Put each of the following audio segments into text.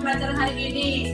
pembelajaran hari ini?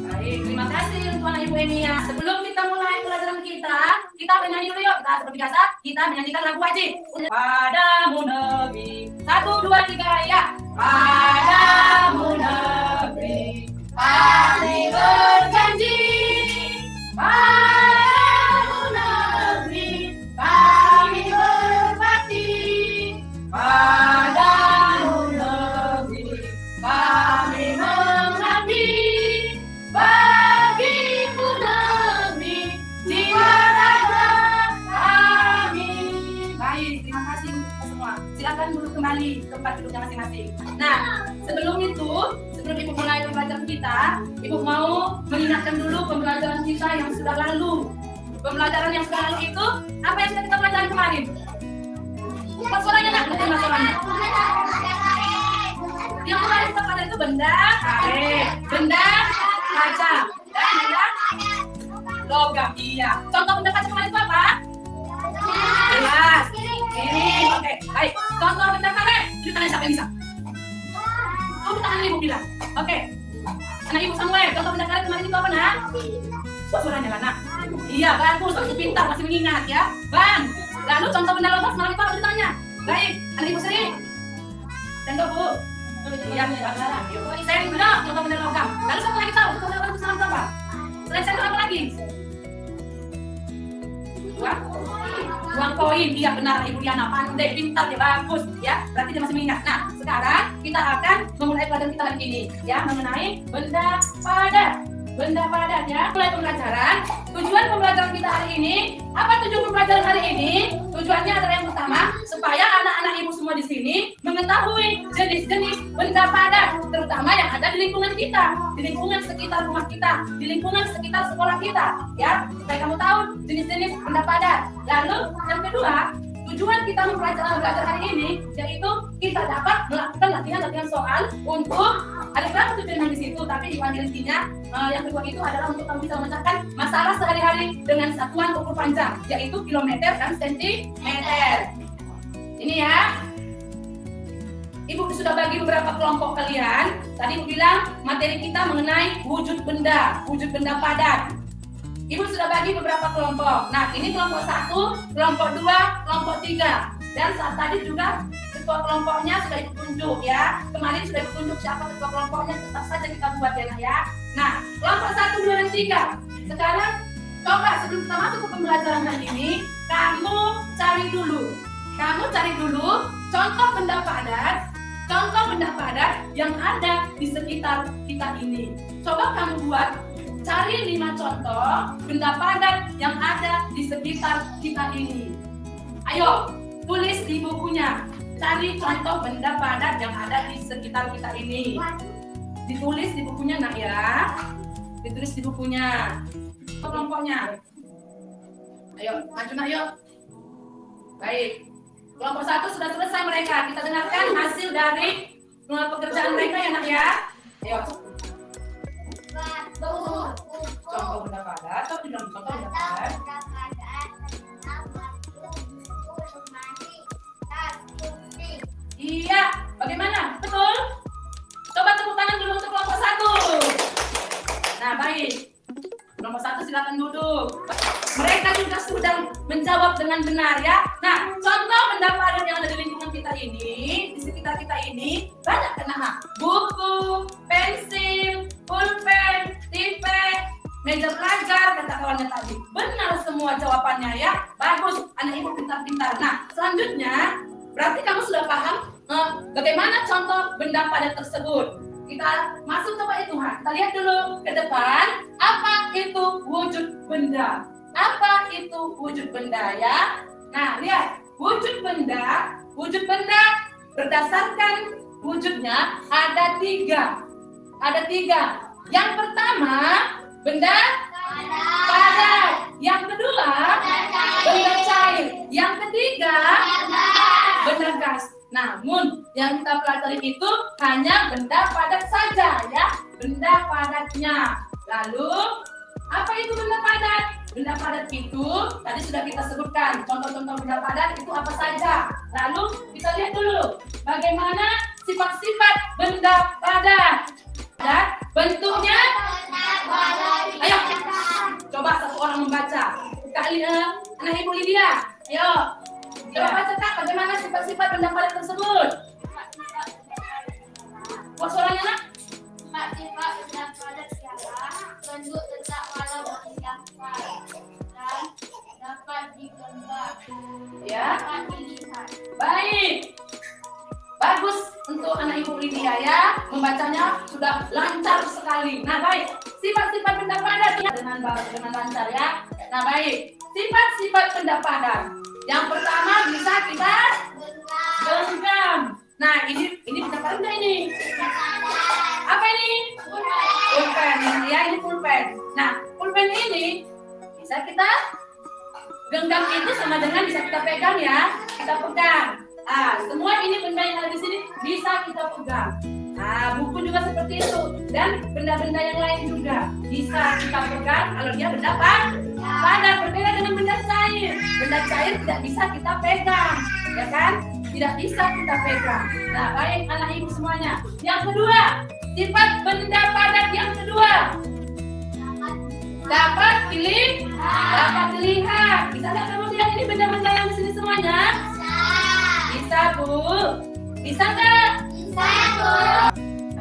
Baik, terima kasih untuk anak Ibu Enia. Sebelum kita mulai pelajaran kita menyanyi dulu yuk. Kita seperti biasa, kita menyanyikan lagu wajib. Padamu negeri, 1, 2, 3 ya. Padamu negeri, kami berjanji. Padamu negeri, kami berbakti. Padamu negeri, kami mengabdi. Bagimu negeri, jiwa raga kami. Baik, terima kasih untuk semua. Silakan duduk kembali ke tempat duduknya masing-masing. Nah, sebelum Ibu mulai pembelajaran kita, Ibu mau mengingatkan dulu pembelajaran kita yang sudah lalu. Pembelajaran yang sudah lalu itu, apa yang sudah kita pelajari kemarin? Apa suaranya nak? Dengar suaranya. Yang kemarin kita pelajari itu benda, karet, benda, kaca, dan benda logam. Iya. Contoh benda kaca kemarin itu apa? Jelas. Ini, oke. Baik. Contoh benda karet. Jadi tangan siapa yang bisa? Kamu tangan Ibu bilang. Oke. Anak Ibu Samuel, contoh benda karet kemarin itu apa nak? Wah, suaranya lah nak. Iya, bagus. Masih pintar, masih mengingat ya. Bang. Lalu contoh benda logam semalam itu apa ditanya? Baik. Anak Ibu Sri. Dan Bu. Iya, saya bilang contoh benda logam. Lalu satu lagi tahu contoh benda logam semalam apa? Selain saya apa lagi? Uang koin. Iya benar Ibu Diana, pandai, pintar ya, bagus ya. Berarti dia masih mengingat. Nah, sekarang kita akan memulai pelajaran kita hari ini ya, mengenai benda padat. Benda padat ya. Mulai pembelajaran. Tujuan pembelajaran kita hari ini, apa tujuan pembelajaran hari ini? Tujuannya adalah yang pertama, supaya anak-anak Ibu semua di sini mengetahui jenis-jenis benda padat, terutama yang ada di lingkungan kita, di lingkungan sekitar rumah kita, di lingkungan sekitar sekolah kita, ya. Supaya kamu tahu jenis-jenis benda padat. Lalu yang kedua, tujuan kita belajar hari ini yaitu kita dapat melakukan latihan soal untuk ada berapa tujuan di situ, tapi dipanggil intinya yang kedua itu adalah untuk kamu bisa memecahkan masalah sehari-hari dengan satuan ukur panjang, yaitu kilometer dan sentimeter. Ini ya. Ibu sudah bagi beberapa kelompok kalian. Tadi Ibu bilang materi kita mengenai wujud benda padat. Ibu sudah bagi beberapa kelompok. Nah, ini kelompok 1, kelompok 2, kelompok 3. Dan saat tadi juga ketua kelompoknya sudah Ibu tunjuk ya. Kemarin sudah Ibu tunjuk siapa ketua kelompoknya, tetap saja kita buat ya. Nah, kelompok 1, 2, dan 3. Sekarang coba sebelum kita masuk ke pembelajaran hari ini, kamu cari dulu contoh benda padat yang ada di sekitar kita ini. Coba kamu cari 5 contoh benda padat yang ada di sekitar kita ini. Ayo, tulis di bukunya. Cari contoh benda padat yang ada di sekitar kita ini. Ditulis di bukunya nak ya. Ditulis di bukunya. Kelompoknya. Ayo, maju nak yuk. Baik. Kelompok 1 sudah selesai mereka. Kita dengarkan hasil dari pekerjaan mereka ya nak ya. Ayo. Contoh benda padat, atau bilang contoh benda padat. Iya, bagaimana? Betul? Coba tepuk tangan dulu untuk kelompok 1. Nah, baik. Kelompok 1 silakan duduk. Mereka juga sudah menjawab dengan benar ya. Nah, contoh benda padat yang ada di lingkungan kita ini, di sekitar kita ini, banyak kena buku, pensil, pulpen, tipek, meja belajar, kata kawannya tadi. Benar semua jawabannya ya. Bagus, anak Ibu pintar-pintar. Nah, selanjutnya, berarti kamu sudah paham bagaimana contoh benda padat tersebut. Kita masuk coba hitungan. Kita lihat dulu ke depan, apa itu wujud benda? Apa itu wujud benda ya? Nah, lihat, wujud benda berdasarkan wujudnya ada 3. Ada 3. Yang pertama, benda padat. Yang kedua, benda cair. Yang ketiga, benda gas. Namun, yang kita pelajari itu hanya benda padat saja ya. Benda padatnya. Lalu, Apa itu benda padat? Benda padat itu tadi sudah kita sebutkan. Contoh-contoh benda padat itu apa saja? Lalu kita lihat dulu bagaimana sifat-sifat benda padat. Dan bentuknya, ayo coba satu orang membaca. Kak anak Ibu Lydia, ayo coba baca Kak, bagaimana sifat-sifat benda padat tersebut. Buat suaranya nak. Sifat-sifat benda padat ialah bentuk tetap walau bersiapkan dan dapat digambar, Ya, dapat dilihat. baik. Bagus untuk anak Ibu Lydia ya, membacanya sudah lancar sekali. Nah baik, sifat-sifat benda padat ya dengan lancar ya. Nah baik, sifat-sifat benda padat. Yang pertama bisa kita genggam. Nah ini benda padat nggak ini? Apa ini? Pulpen ya, ini pulpen. Nah pulpen ini bisa kita genggam, itu sama dengan bisa kita pegang ya, kita pegang. Semua ini benda yang ada di sini bisa kita pegang. Buku juga seperti itu dan benda-benda yang lain juga bisa kita pegang kalau dia benda padat. Berbeda dengan benda cair. Benda cair tidak bisa kita pegang, ya kan? Tidak bisa kita pegang. Nah, baik anak ibu semuanya. Yang kedua, sifat benda padat yang kedua, dapat dilihat. Bisa nggak kamu lihat ini benda-benda yang di sini semuanya? Bisa Bu? Bisa nggak? Bisa, Bu.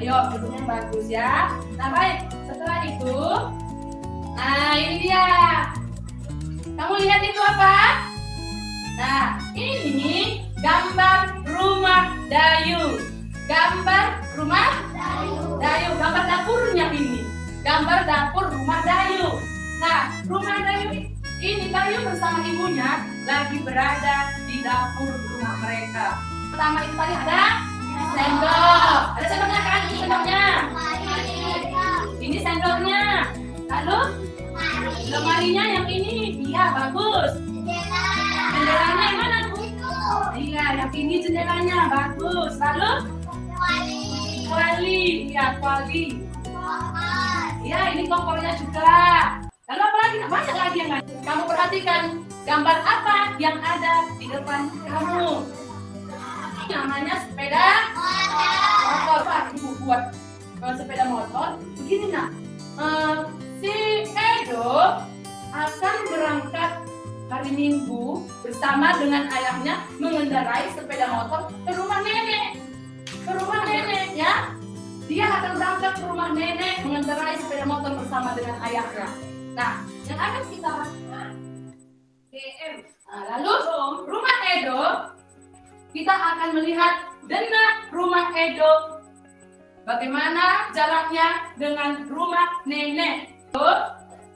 Ayo duduknya bagus ya. Nah baik, setelah itu, nah ini dia. Kamu lihat itu apa? Nah ini gambar rumah Dayu. Gambar rumah Dayu. Gambar dapurnya ini. Gambar dapur rumah Dayu. Nah rumah Dayu ini, Dayu bersama ibunya lagi berada di dapur rumah mereka. Pertama itu tadi ada sendok. Ada sendoknya kan? Ini sendoknya. Ini sendoknya. Lalu lemarinya yang ini. Iya, bagus. Jendelanya yang mana, Bu? Iya, yang ini jendelanya. Bagus. Lalu kuali. Iya, kuali. Iya, ini kompornya juga. Lalu apa lagi? Banyak lagi yang ada. Kamu perhatikan gambar apa yang ada di depan kamu. Namanya sepeda motor. Pak, Ibu buat sepeda motor. Begini nak, si Edo akan berangkat hari Minggu bersama dengan ayahnya mengendarai sepeda motor ke rumah nenek. Ke rumah nenek ya. Dia akan berangkat ke rumah nenek mengendarai sepeda motor bersama dengan ayahnya. Nah, yang akan kita lakukan DM. Lalu rumah Edo, kita akan melihat denah rumah Edo. Bagaimana jaraknya dengan rumah nenek.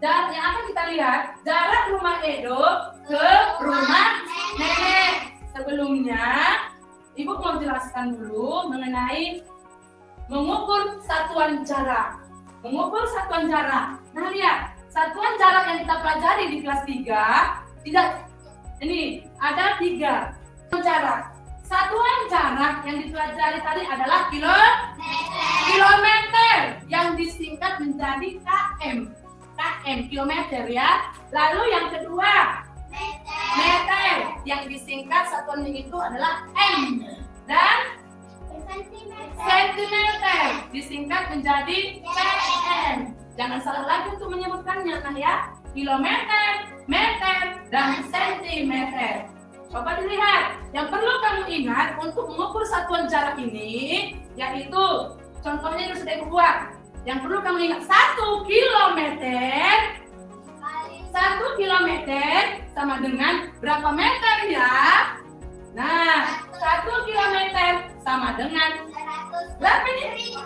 Dan yang akan kita lihat jarak rumah Edo ke rumah nenek. Sebelumnya, Ibu mau jelaskan dulu mengenai mengukur satuan jarak. Mengukur satuan jarak. Nah lihat, satuan jarak yang kita pelajari di kelas 3 tidak, ini ada 3 jarak. Satuan jarak yang dipelajari tadi adalah kilometer yang disingkat menjadi km. km, kilometer ya. Lalu yang kedua meter yang disingkat satuan itu adalah m. Dan sentimeter disingkat menjadi cm. Jangan salah lagi untuk menyebutkannya nah ya. Kilometer, meter, dan sentimeter. Coba dilihat. Yang perlu kamu ingat untuk mengukur satuan jarak ini, yaitu contohnya yang sudah Ibu buat. Yang perlu kamu ingat 1 kilometer. 1 kilometer sama dengan berapa meter ya? Nah, 1 kilometer sama dengan berapa ini?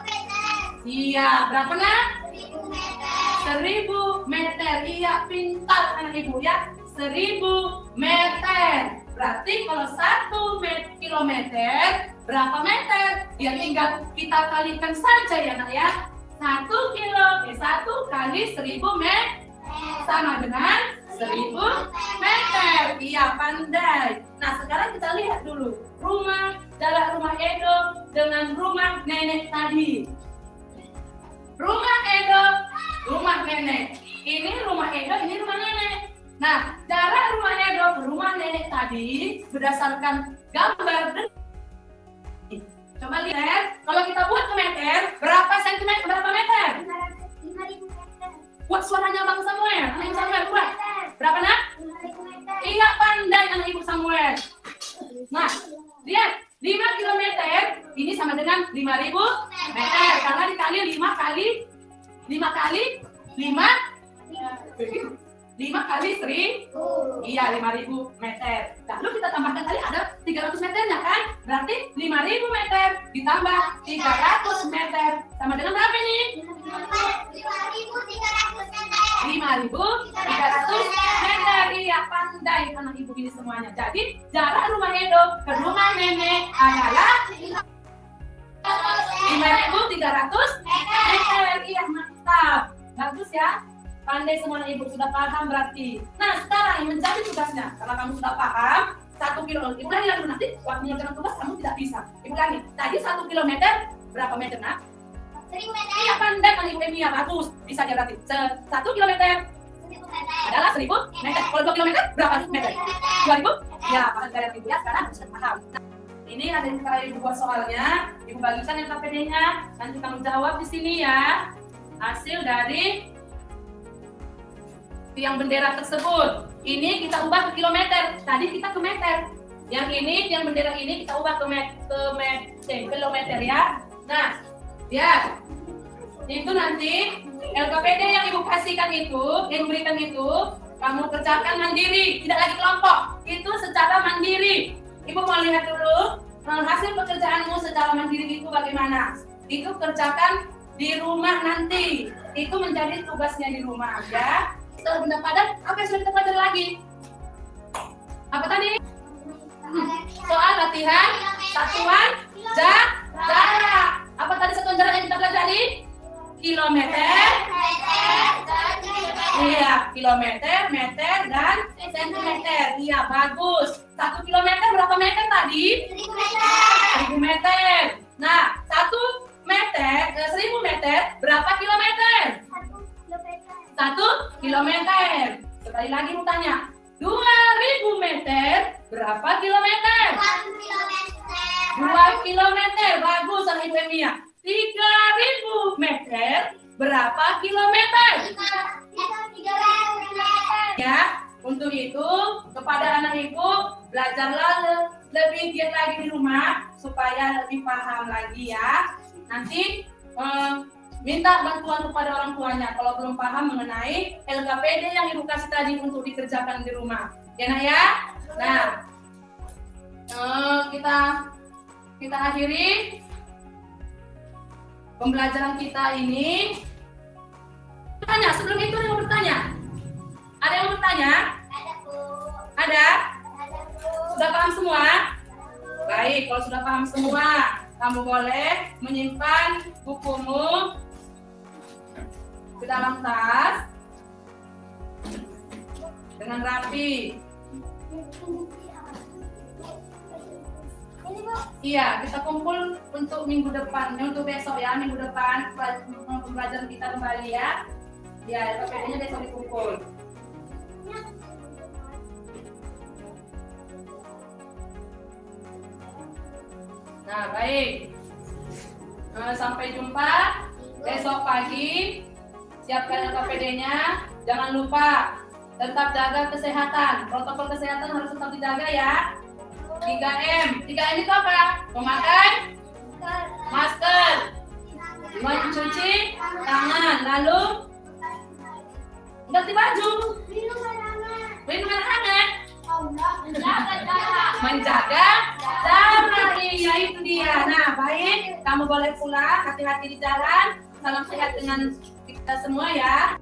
Iya, berapa nak? 1000 meter. Iya, pintar anak Ibu ya. 1000 meter. Berarti kalau 1 kilometer berapa meter? Ya tinggal kita kalikan saja ya nak ya. 1 kali 1000 meter sama dengan 1000 meter. Iya, pandai. Nah sekarang kita lihat dulu jarak rumah Edo dengan rumah nenek tadi. Rumah Edo, rumah nenek. Ini rumah Edo, ini rumah nenek. Nah, jarak rumah Edo ke rumah nenek tadi berdasarkan gambar. Coba lihat, kalau kita buat ke meter, berapa sentimeter, berapa meter? 5.000 meter. Buat suaranya Bang Samuel. Anak Ibu Samuel, buat. Berapa nak? 5.000 meter. Iya, pandai anak Ibu Samuel. Nah, lihat, 5 kilometer ini sama dengan 5.000 meter. Karena dikali 5 kali 1.000. Iya, 5.000 meter. Lalu kita tambahkan tadi ada 300 meternya kan? Berarti 5.000 meter ditambah 300 meter. Sama dengan berapa ini? 5.300 meter. Iya, pandai anak ibu ini semuanya. Jadi, jarak rumah Edo ke rumah nenek adalah 5.300 meter. Iya, mantap. Bagus ya. Pandai semua anak ibu, sudah paham berarti. Nah, sekarang yang menjadi tugasnya, karena kamu sudah paham, 1 kilo, ibu ulangi lagi nanti, waktu mengerjakan tugas kamu tidak bisa. Ibu ulangi, tadi 1 kilometer, berapa meter nak? 1.000 meter. Iya, pandai anak ibu Emilia, bagus. Bisa aja berarti. 1 kilometer 1.000 meter. adalah 1.000 meter. Kalau 2 kilometer, berapa meter? 2.000? Ya, paham kalian ibu ya, sekarang sudah paham. Nah, ini ada yang kalian ibu buat soalnya, ibu bagikan yang KPD-nya, nanti kamu jawab di sini ya. Hasil dari tiang bendera tersebut. Ini kita ubah ke kilometer. Tadi kita ke meter. Yang ini tiang bendera ini kita ubah ke kilometer ya. Nah, ya. Itu nanti LKPD yang ibu kasihkan itu, yang berikan itu, kamu kerjakan mandiri, tidak lagi kelompok. Itu secara mandiri. Ibu mau lihat dulu hasil pekerjaanmu secara mandiri itu bagaimana. Itu kerjakan di rumah nanti. Itu menjadi tugasnya di rumah ya. Setelah benda padat, apa yang sudah kita pelajari lagi? Apa tadi? Soal latihan satuan jarak. Apa tadi satuan jarak yang kita pelajari? Kilometer. Iya, kilometer, meter, dan sentimeter. Iya, bagus. 1 kilometer berapa meter tadi? 1.000 meter. Nah, 1 meter, 1.000 meter berapa kilometer? 1 kilometer. Sekali lagi mau tanya, 2.000 meter berapa kilometer? 2 kilometer. Bagus anak ibu Emilia. 3.000 meter berapa kilometer? Ya, untuk itu kepada anak ibu belajarlah lebih giat lagi di rumah supaya lebih paham lagi ya. Nanti minta bantuan kepada orang tuanya kalau belum paham mengenai LKPD yang ibu kasih tadi untuk dikerjakan di rumah. Ya nak ya? Nah, kita akhiri pembelajaran kita ini. Tanya, sebelum itu ada yang mau bertanya? Ada yang mau bertanya? Ada? Sudah paham semua? Baik, kalau sudah paham semua, kamu boleh menyimpan bukumu ke dalam tas dengan rapi. Iya, kita kumpul untuk minggu depan, untuk besok ya, minggu depan pembelajaran kita kembali ya. Ya, LKPD-nya besok dikumpul. Nah, baik. Sampai jumpa besok pagi. Siapkan LKPD-nya. Jangan lupa tetap jaga kesehatan. Protokol kesehatan harus tetap dijaga ya. 3M. 3M itu apa? Memakai masker, mencuci tangan, lalu ganti baju, minuman hangat, menjaga jarak. Iya, itu dia. Nah, baik. Kamu boleh pulang. Hati-hati di jalan. Salam sehat dengan kita semua ya.